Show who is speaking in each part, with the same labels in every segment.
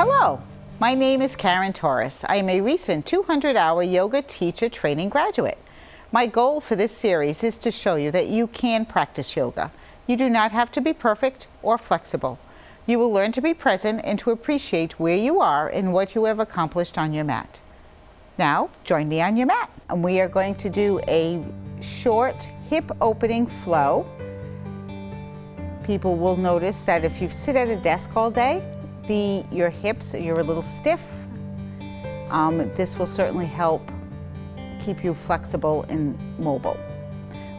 Speaker 1: Hello, my name is Karen Torres. I am a recent 200-hour yoga teacher training graduate. My goal for this series is to show you that you can practice yoga. You do not have to be perfect or flexible. You will learn to be present and to appreciate where you are and what you have accomplished on your mat. Now, join me on your mat. And we are going to do a short hip opening flow. People will notice that if you sit at a desk all day, your hips, you're a little stiff. This will certainly help keep you flexible and mobile.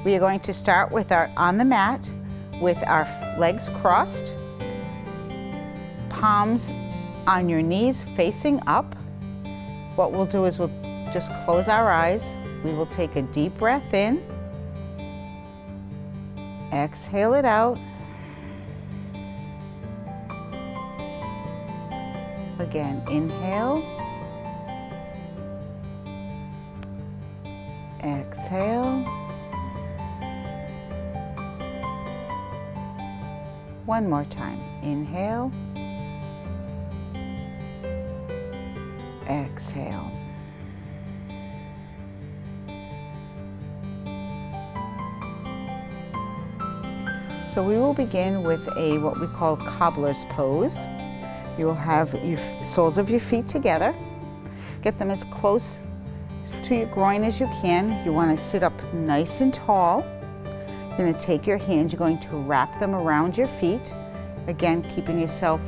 Speaker 1: We are going to start with on the mat with our legs crossed, palms on your knees facing up. What we'll do is we'll just close our eyes. We will take a deep breath in, exhale it out. Again, inhale, exhale. One more time, inhale, exhale. So we will begin with what we call Cobblers Pose. You will have your soles of your feet together. Get them as close to your groin as you can. You want to sit up nice and tall. You're going to take your hands, you're going to wrap them around your feet. Again, keeping yourself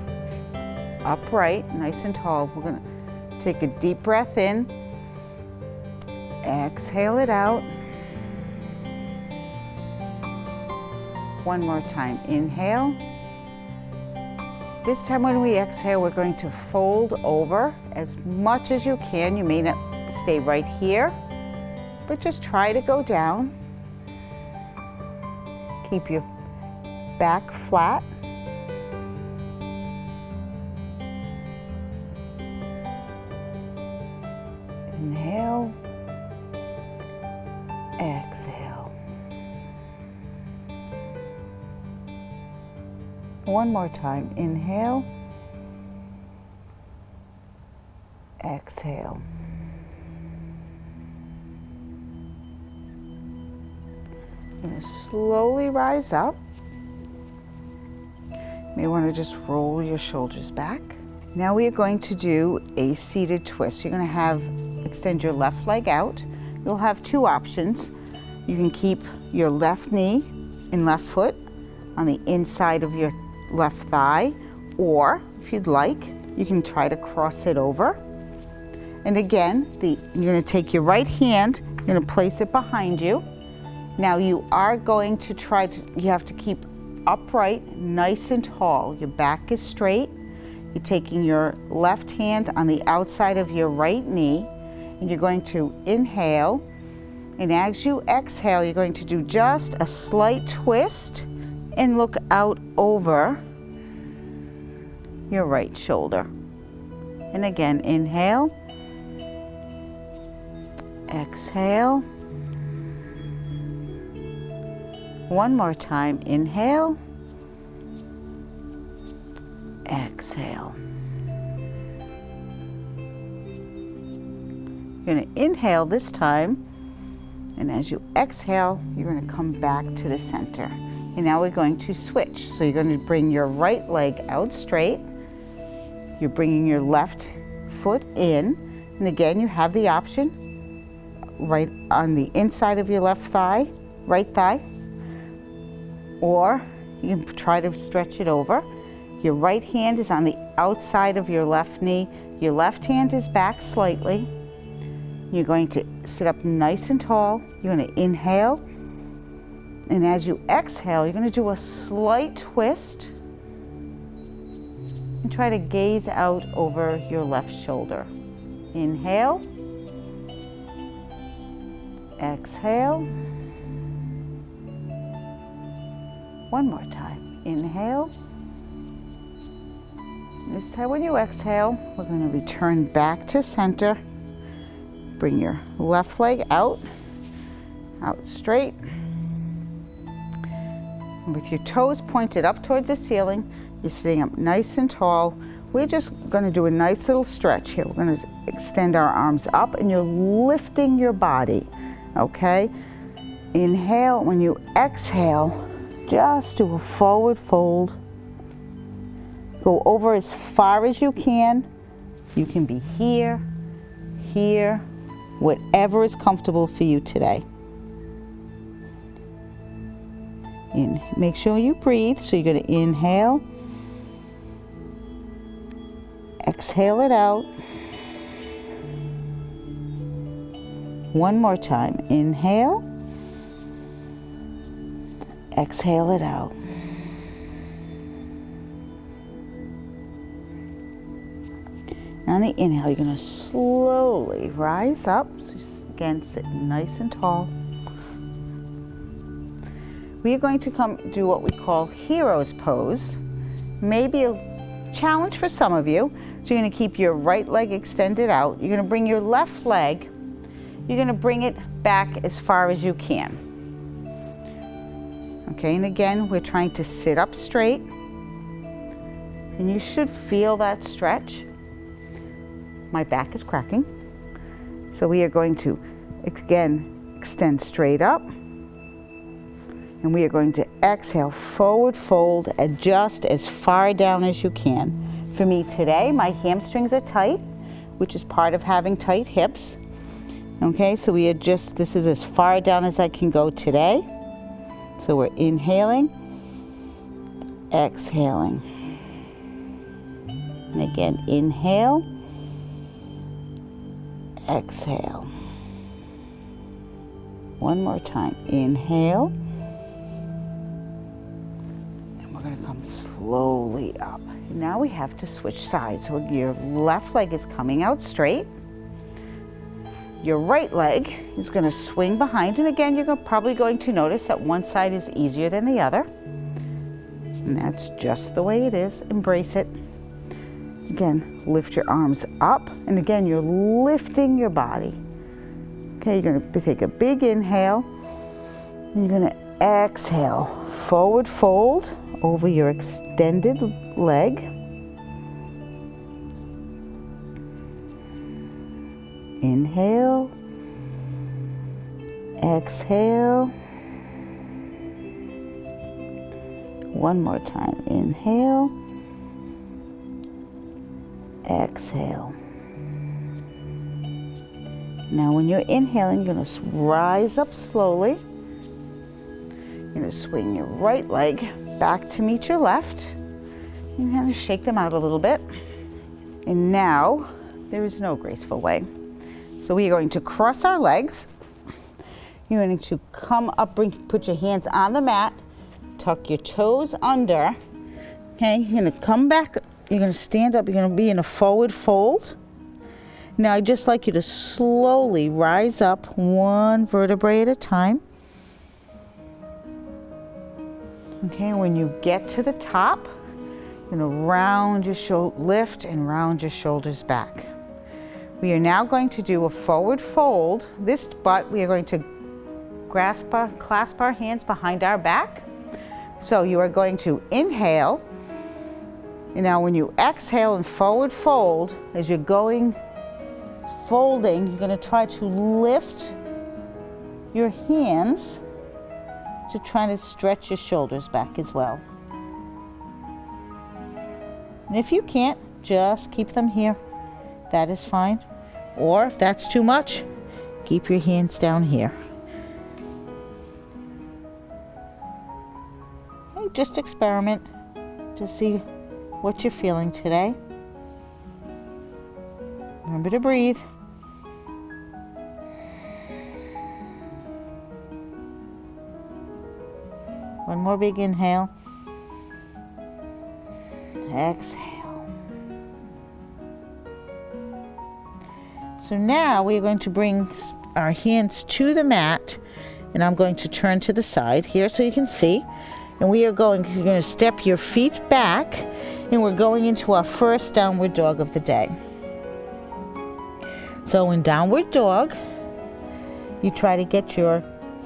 Speaker 1: upright, nice and tall. We're going to take a deep breath in. Exhale it out. One more time, inhale. This time when we exhale, we're going to fold over as much as you can. You may not stay right here, but just try to go down. Keep your back flat. Inhale, exhale. One more time, inhale, exhale. You're going to slowly rise up. You may want to just roll your shoulders back. Now we are going to do a seated twist. You're going to extend your left leg out. You'll have two options. You can keep your left knee and left foot on the inside of your left thigh, or if you'd like, you can try to cross it over. And again, you're going to take your right hand, you're going to place it behind you. Now you are going to you have to keep upright, nice and tall. Your back is straight. You're taking your left hand on the outside of your right knee, and you're going to inhale. And as you exhale, you're going to do just a slight twist and look out over your right shoulder. And again, inhale, exhale. One more time, inhale, exhale. You're going to inhale this time, and as you exhale, you're going to come back to the center. And now we're going to switch. So you're going to bring your right leg out straight. You're bringing your left foot in. And again, you have the option right on the inside of your left thigh, right thigh. Or you can try to stretch it over. Your right hand is on the outside of your left knee. Your left hand is back slightly. You're going to sit up nice and tall. You're going to inhale. And as you exhale, you're going to do a slight twist and try to gaze out over your left shoulder. Inhale, exhale. One more time. Inhale. This time when you exhale, we're going to return back to center. Bring your left leg out straight. And with your toes pointed up towards the ceiling, you're sitting up nice and tall we're just going to do a nice little stretch here. We're going to extend our arms up and you're lifting your body, okay? Inhale. When you exhale, just do a forward fold. Go over as far as you can. You can be here, here, whatever is comfortable for you today. And make sure you breathe. So you're going to inhale, exhale it out. One more time. Inhale, exhale it out. On the inhale, you're going to slowly rise up. So again, sit nice and tall. We are going to come do what we call Hero's Pose. Maybe a challenge for some of you. So you're going to keep your right leg extended out. You're going to bring your left leg, you're going to bring it back as far as you can. Okay, and again, we're trying to sit up straight. And you should feel that stretch. My back is cracking. So we are going to, again, extend straight up. And we are going to exhale, forward fold, adjust as far down as you can. For me today, my hamstrings are tight, which is part of having tight hips. Okay, so we adjust, this is as far down as I can go today. So we're inhaling, exhaling. And again, inhale, exhale. One more time, inhale. We're going to come slowly up. Now we have to switch sides. So your left leg is coming out straight. Your right leg is going to swing behind. And again, you're probably going to notice that one side is easier than the other. And that's just the way it is. Embrace it. Again, lift your arms up. And again, you're lifting your body. Okay, you're going to take a big inhale. And you're going to exhale, forward fold over your extended leg. Inhale, exhale. One more time. Inhale, exhale. Now when you're inhaling, you're going to rise up slowly. You're going to swing your right leg back to meet your left. You're going to shake them out a little bit. And now, there is no graceful way. So we are going to cross our legs. You're going to come up, put your hands on the mat, tuck your toes under. Okay, you're going to come back, you're going to stand up, you're going to be in a forward fold. Now I'd just like you to slowly rise up one vertebrae at a time. Okay, when you get to the top, you're going to round your shoulder, lift and round your shoulders back. We are now going to do a forward fold. This butt, we are going to clasp our hands behind our back. So you are going to inhale. And now when you exhale and forward fold, as you're going folding, you're going to try to lift your hands to try to stretch your shoulders back as well. And if you can't, just keep them here. That is fine. Or if that's too much, keep your hands down here. Okay, just experiment to see what you're feeling today. Remember to breathe. One more big inhale. Exhale. So now we're going to bring our hands to the mat, and I'm going to turn to the side here so you can see. And you're going to step your feet back, and we're going into our first downward dog of the day. So in downward dog, you try to get your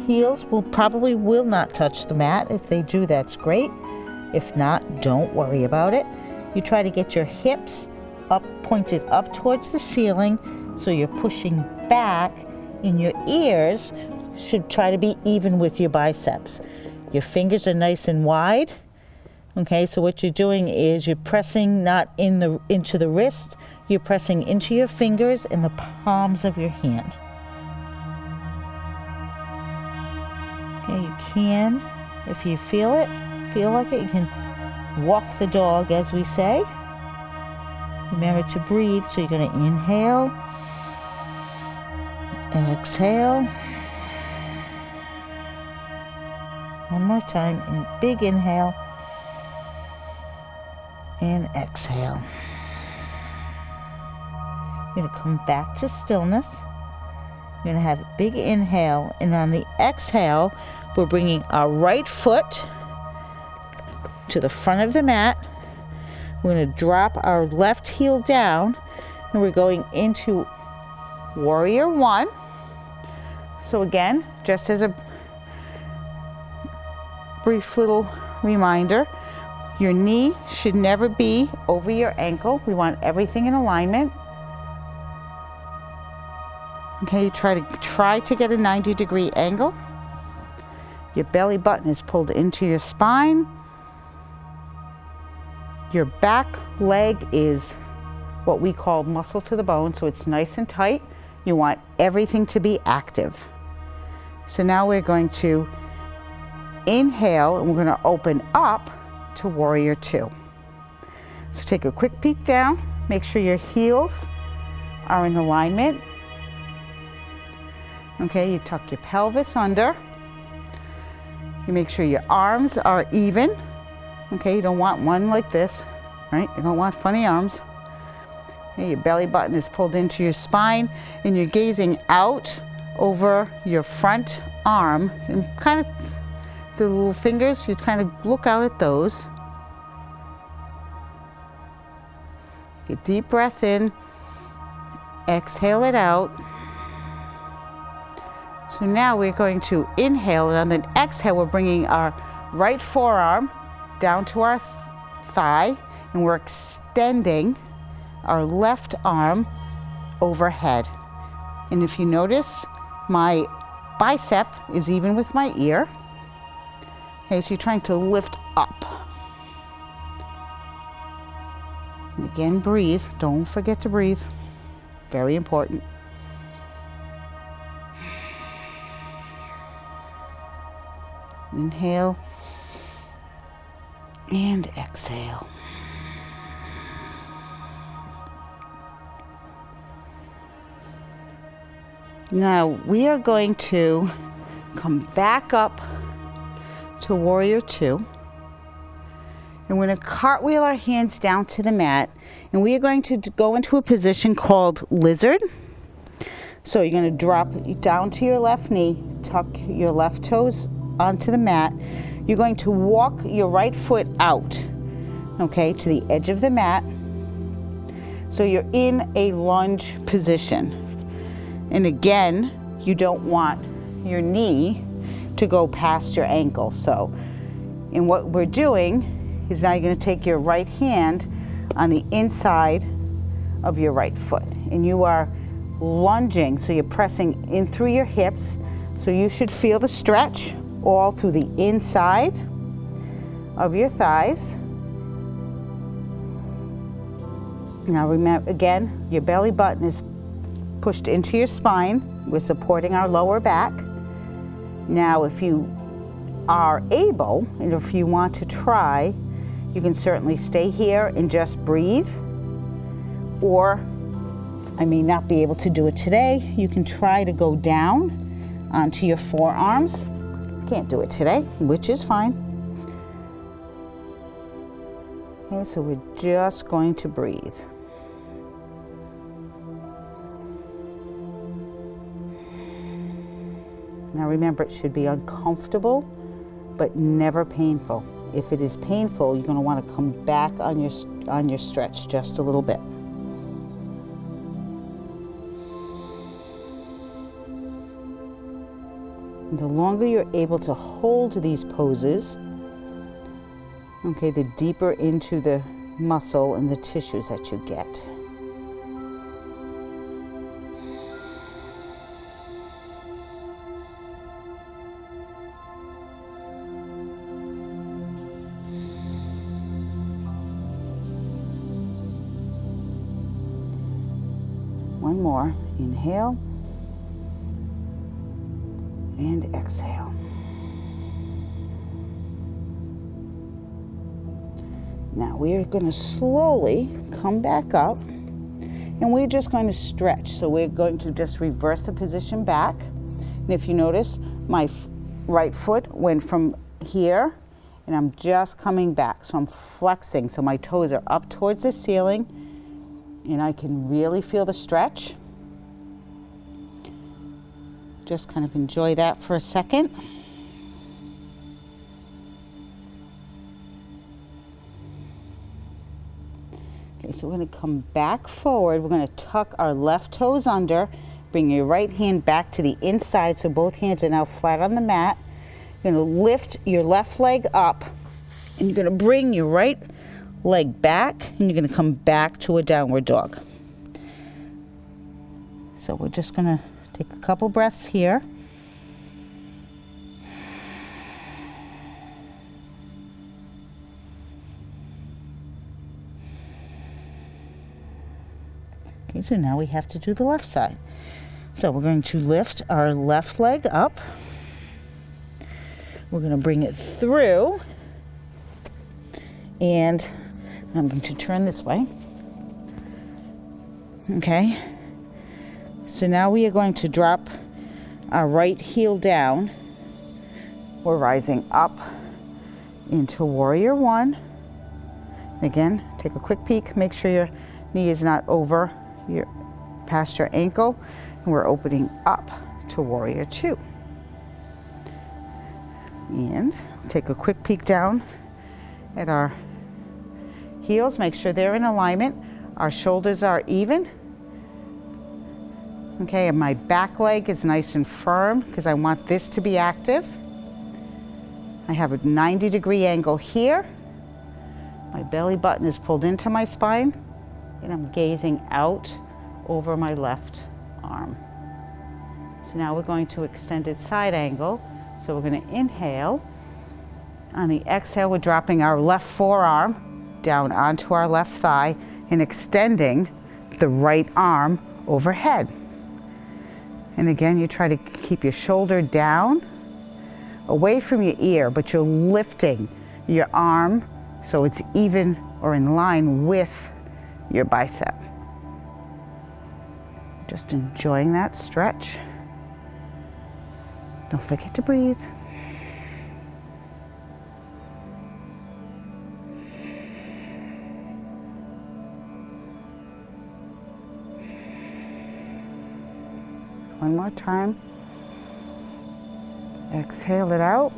Speaker 1: heels probably will not touch the mat. If they do, that's great. If not, don't worry about it. you try to get your hips up, pointed up towards the ceiling, so you're pushing back, and your ears should try to be even with your biceps. Your fingers are nice and wide. Okay, so what you're doing is you're pressing not into the wrist, you're pressing into your fingers and the palms of your hand. Okay, you can, if you feel like it, you can walk the dog, as we say. Remember to breathe, so you're going to inhale, exhale. One more time, big inhale, and exhale. You're going to come back to stillness. You're going to have a big inhale, and on the exhale, we're bringing our right foot to the front of the mat. We're going to drop our left heel down, and we're going into Warrior One. So again, just as a brief little reminder, your knee should never be over your ankle. We want everything in alignment. Okay, you try to get a 90-degree angle. Your belly button is pulled into your spine. Your back leg is what we call muscle to the bone, so it's nice and tight. You want everything to be active. So now we're going to inhale, and we're going to open up to Warrior Two. So take a quick peek down. Make sure your heels are in alignment. Okay, you tuck your pelvis under. You make sure your arms are even. Okay, you don't want one like this, right? You don't want funny arms. Okay, your belly button is pulled into your spine, and you're gazing out over your front arm, and kind of the little fingers, you kind of look out at those. Get a deep breath in, exhale it out. So now we're going to inhale, and on the exhale, we're bringing our right forearm down to our thigh, and we're extending our left arm overhead. And if you notice, my bicep is even with my ear. Okay, so you're trying to lift up. And again, breathe. Don't forget to breathe. Very important. Inhale and exhale. Now we are going to come back up to Warrior Two, and we're going to cartwheel our hands down to the mat, and we are going to go into a position called Lizard. So you're going to drop down to your left knee, tuck your left toes onto the mat. You're going to walk your right foot out, okay, to the edge of the mat. So you're in a lunge position. And again, you don't want your knee to go past your ankle. So, and what we're doing is now you're going to take your right hand on the inside of your right foot, and you are lunging, so you're pressing in through your hips. So you should feel the stretch all through the inside of your thighs. Now remember, again, your belly button is pushed into your spine. We're supporting our lower back. Now, if you are able, and if you want to try, you can certainly stay here and just breathe. Or, I may not be able to do it today, you can try to go down onto your forearms. Can't do it today, which is fine. Okay, so we're just going to breathe. Now remember, it should be uncomfortable, but never painful. If it is painful, you're going to want to come back on your stretch just a little bit. And the longer you're able to hold these poses, okay, the deeper into the muscle and the tissues that you get. One more. Inhale and exhale. Now we are going to slowly come back up, and we're just going to stretch. So we're going to just reverse the position back. And if you notice, my right foot went from here, and I'm just coming back. So I'm flexing, so my toes are up towards the ceiling, and I can really feel the stretch. Just kind of enjoy that for a second. Okay, so we're going to come back forward. We're going to tuck our left toes under. Bring your right hand back to the inside, so both hands are now flat on the mat. You're going to lift your left leg up, and you're going to bring your right leg back, and you're going to come back to a downward dog. So we're just going to take a couple breaths here. Okay, so now we have to do the left side. So we're going to lift our left leg up. We're going to bring it through, and I'm going to turn this way. Okay. So now we are going to drop our right heel down. We're rising up into Warrior One. Again, take a quick peek. Make sure your knee is not over past your ankle. And we're opening up to Warrior Two. And take a quick peek down at our heels. Make sure they're in alignment. Our shoulders are even. Okay, and my back leg is nice and firm because I want this to be active. I have a 90-degree angle here. My belly button is pulled into my spine, and I'm gazing out over my left arm. So now we're going to extended side angle. So we're going to inhale. On the exhale, we're dropping our left forearm down onto our left thigh and extending the right arm overhead. And again, you try to keep your shoulder down, away from your ear, but you're lifting your arm so it's even or in line with your bicep. Just enjoying that stretch. Don't forget to breathe. One more time. Exhale it out.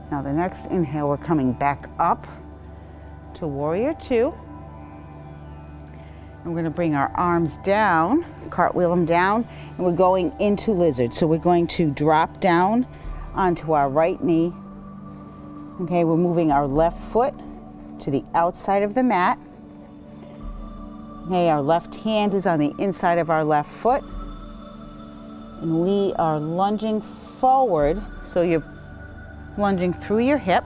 Speaker 1: Now the next inhale, we're coming back up to Warrior Two. And we're going to bring our arms down, cartwheel them down, and we're going into lizard. So we're going to drop down onto our right knee. Okay, we're moving our left foot to the outside of the mat. Okay, our left hand is on the inside of our left foot. And we are lunging forward, so you're lunging through your hip.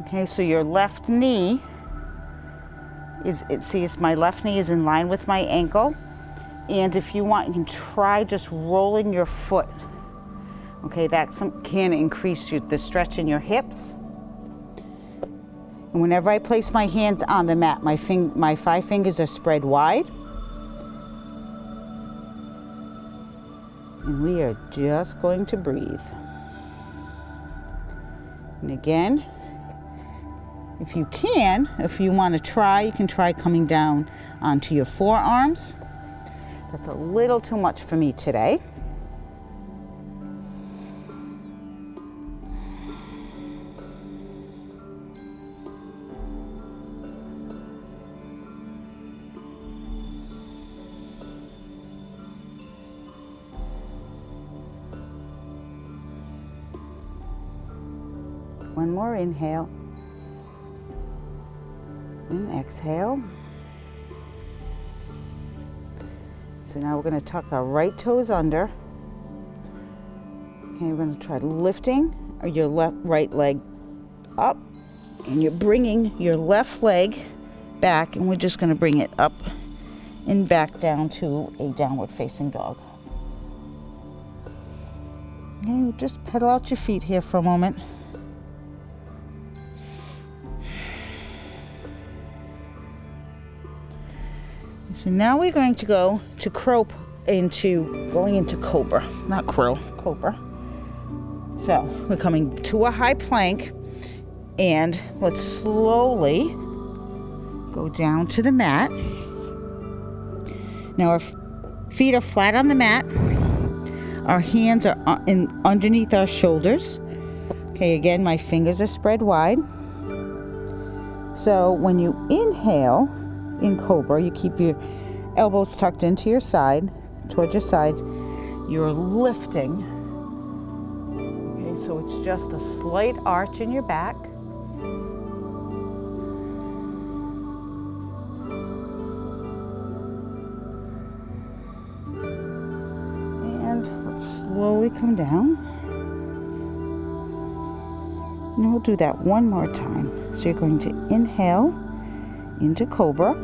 Speaker 1: Okay, so your left knee my left knee is in line with my ankle. And if you want, you can try just rolling your foot. Okay, that can increase the stretch in your hips. And whenever I place my hands on the mat, my 5 fingers are spread wide. And we are just going to breathe. And again, if you want to try, you can try coming down onto your forearms. That's a little too much for me today. One more inhale. And exhale. So now we're going to tuck our right toes under. Okay, we're going to try lifting your right leg up, and you're bringing your left leg back, and we're just going to bring it up and back down to a downward facing dog. Okay, just pedal out your feet here for a moment. So now we're going to go to going into Cobra, not crow, Cobra. So we're coming to a high plank, and let's slowly go down to the mat. Now our feet are flat on the mat. Our hands are underneath our shoulders. Okay, again, my fingers are spread wide. So when you inhale in Cobra, you keep your elbows tucked into your side, towards your sides. You're lifting. Okay, so it's just a slight arch in your back. And let's slowly come down. And we'll do that one more time. So you're going to inhale into Cobra.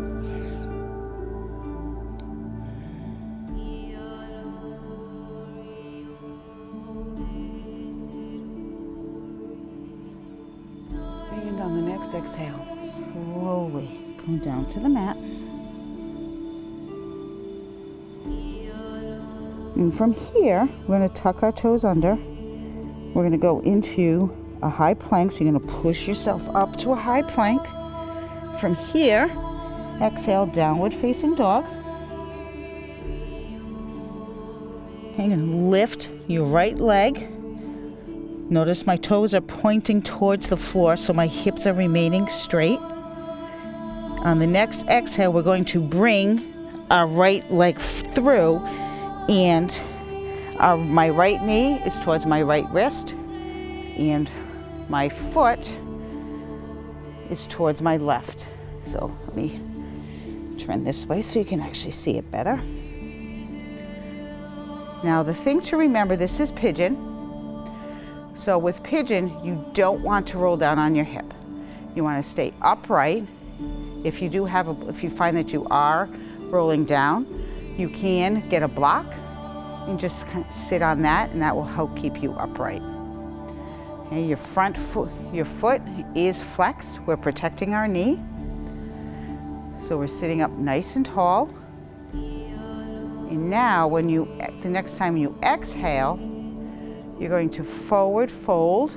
Speaker 1: And on the next exhale, slowly come down to the mat. And from here, we're going to tuck our toes under. We're going to go into a high plank. So you're going to push yourself up to a high plank. From here, exhale, downward facing dog. Okay, you're going to lift your right leg. Notice my toes are pointing towards the floor, so my hips are remaining straight. On the next exhale, we're going to bring our right leg through, and my right knee is towards my right wrist, and my foot is towards my left. So let me turn this way so you can actually see it better. Now the thing to remember, this is Pigeon. So with Pigeon, you don't want to roll down on your hip. You want to stay upright. If you find that you are rolling down, you can get a block and just kind of sit on that, and that will help keep you upright. Okay, your foot is flexed. We're protecting our knee. So we're sitting up nice and tall. And now the next time you exhale, you're going to forward fold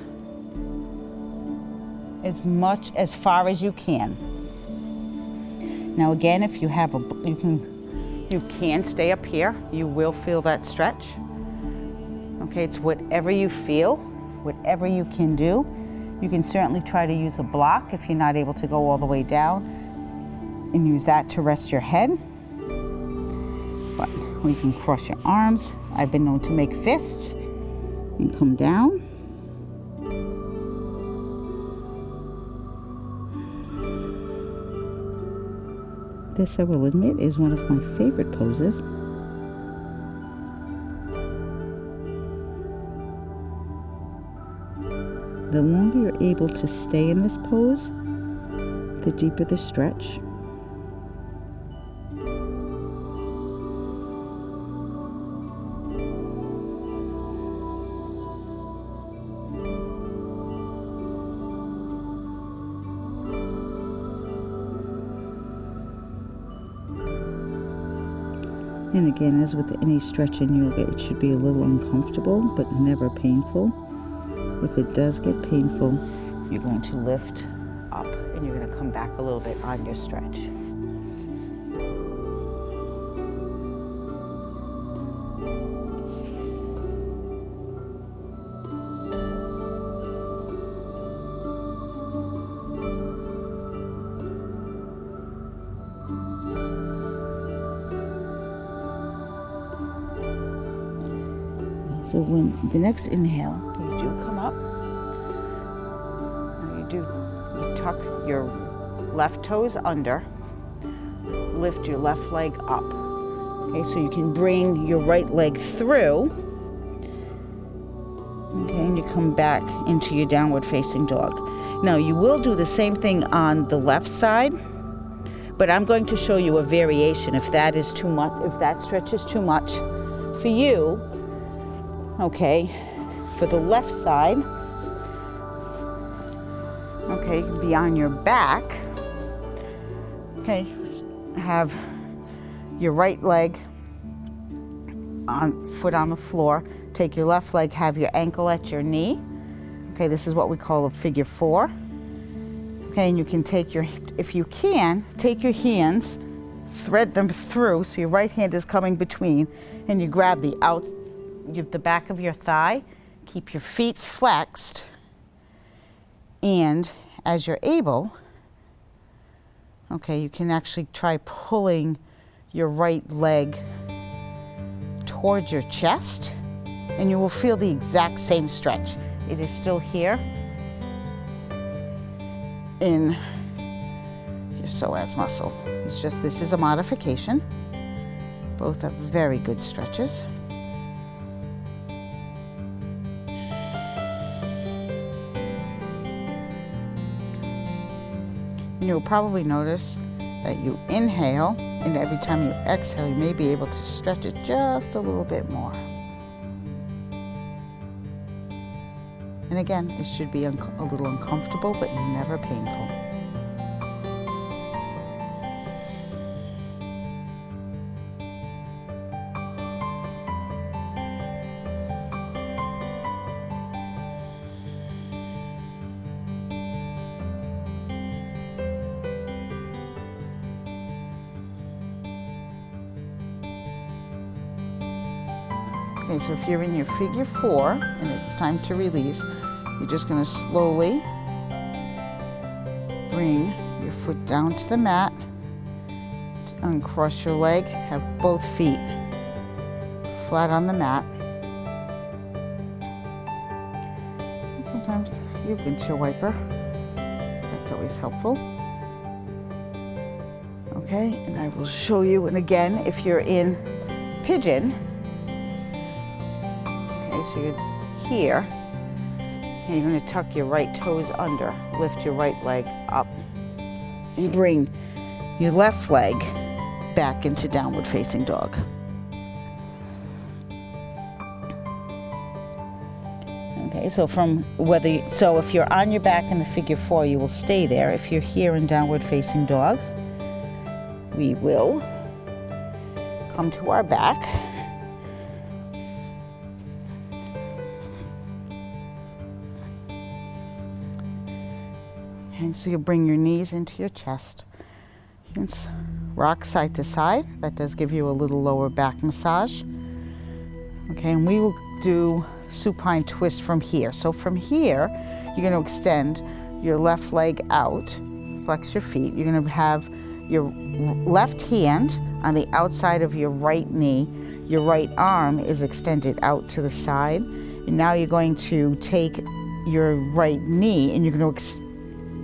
Speaker 1: as far as you can. Now again, if you have you can stay up here. You will feel that stretch. Okay, it's whatever you feel, whatever you can do. You can certainly try to use a block if you're not able to go all the way down, and use that to rest your head. But you can cross your arms. I've been known to make fists and come down. This, I will admit, is one of my favorite poses. The longer you're able to stay in this pose, the deeper the stretch. And again, as with any stretch in yoga, it should be a little uncomfortable, but never painful. If it does get painful, you're going to lift up and you're going to come back a little bit on your stretch. So when the next inhale, you do come up, tuck your left toes under, lift your left leg up. Okay, so you can bring your right leg through. Okay, and you come back into your downward facing dog. Now you will do the same thing on the left side, but I'm going to show you a variation if that is too much, if that stretch is too much for you. Okay, for the left side, okay, be on your back. Okay, have your right leg foot on the floor. Take your left leg, have your ankle at your knee. Okay, this is what we call a figure 4. Okay, and you can take your, if you can, take your hands, thread them through so your right hand is coming between, and you grab the back of your thigh, keep your feet flexed, and as you're able, okay, you can actually try pulling your right leg towards your chest, and you will feel the exact same stretch. It is still here in your psoas muscle. It's just, this is a modification. Both are very good stretches. And you'll probably notice that you inhale, and every time you exhale, you may be able to stretch it just a little bit more. And again, it should be a little uncomfortable, but never painful. Okay, so if you're in your figure 4 and it's time to release, you're just going to slowly bring your foot down to the mat, uncross your leg, have both feet flat on the mat. And sometimes you windshield wiper, that's always helpful. Okay, and I will show you, and again, if you're in Pigeon, okay, so you're here, and you're going to tuck your right toes under, lift your right leg up, and bring your left leg back into downward facing dog. Okay, so if you're on your back in the figure 4, you will stay there. If you're here in downward facing dog, we will come to our back. Okay, so you bring your knees into your chest. You can rock side to side. That does give you a little lower back massage. Okay, and we will do supine twist from here. So from here, you're going to extend your left leg out, flex your feet. You're going to have your left hand on the outside of your right knee. Your right arm is extended out to the side. And now you're going to take your right knee and you're going to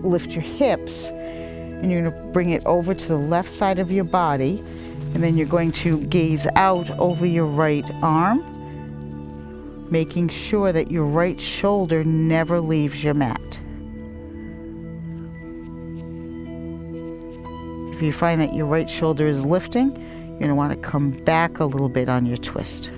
Speaker 1: lift your hips, and you're going to bring it over to the left side of your body, and then you're going to gaze out over your right arm, making sure that your right shoulder never leaves your mat. If you find that your right shoulder is lifting, you're going to want to come back a little bit on your twist.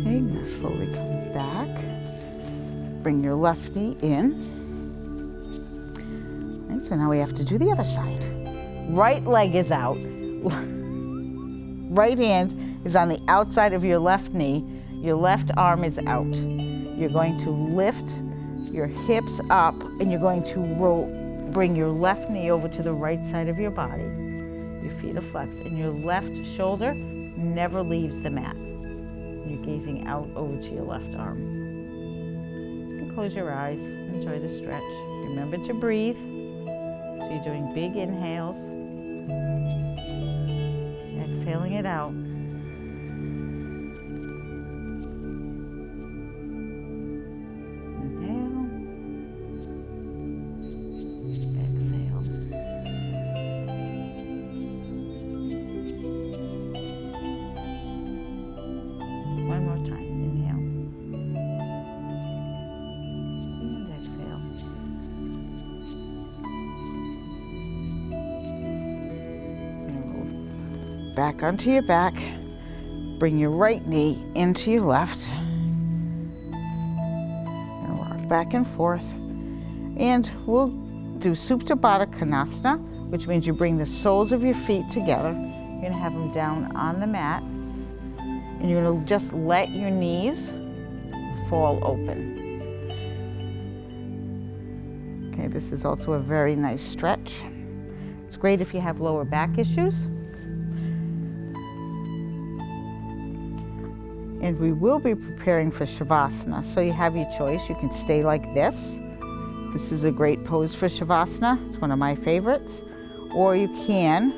Speaker 1: Okay, now slowly come back. Bring your left knee in. Okay, so now we have to do the other side. Right leg is out. Right hand is on the outside of your left knee. Your left arm is out. You're going to lift your hips up, and you're going to bring your left knee over to the right side of your body. Your feet are flexed, and your left shoulder never leaves the mat. You're gazing out over to your left arm. And close your eyes. Enjoy the stretch. Remember to breathe. So you're doing big inhales, exhaling it out. Inhale, exhale. One more time. Inhale and exhale. Back onto your back. Bring your right knee into your left. And rock back and forth. And we'll do Supine Twist Konasana, which means you bring the soles of your feet together. You're going to have them down on the mat. And you're going to just let your knees fall open. Okay, this is also a very nice stretch. It's great if you have lower back issues. And we will be preparing for Shavasana, so you have your choice. You can stay like this. This is a great pose for Shavasana. It's one of my favorites. Or you can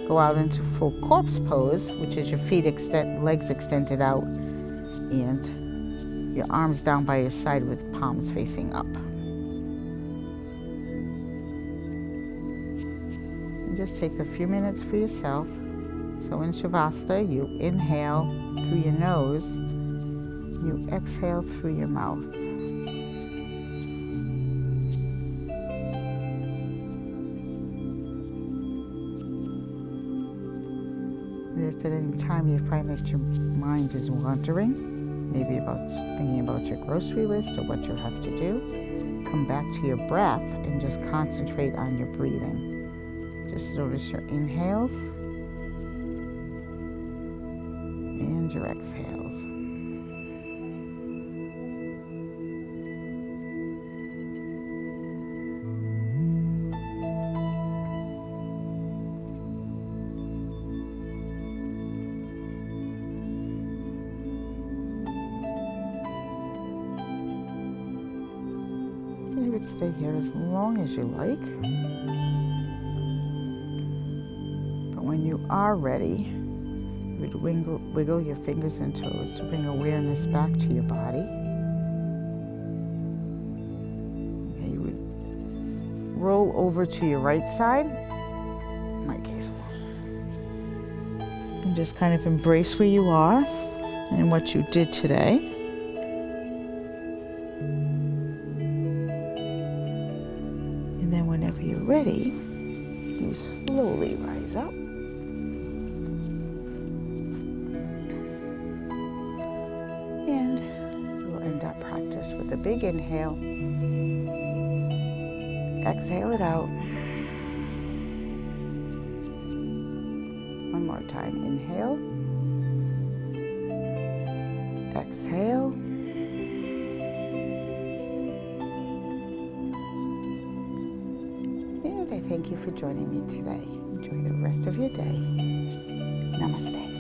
Speaker 1: go out into full corpse pose, which is your feet legs extended out, and your arms down by your side with palms facing up. And just take a few minutes for yourself. So in Shavasana, you inhale through your nose, you exhale through your mouth. And if at any time you find that your mind is wandering, maybe thinking about your grocery list or what you have to do, come back to your breath and just concentrate on your breathing. Just notice your inhales and your exhales. You would stay here as long as you like. But when you are ready, you would wiggle your fingers and toes to bring awareness back to your body. Okay, you would roll over to your right side, in my case, and just kind of embrace where you are and what you did today. And then whenever you're ready, you slowly rise up. And we'll end our practice with a big inhale. Exhale it out. One more time. Inhale. Exhale. And I thank you for joining me today. Enjoy the rest of your day. Namaste.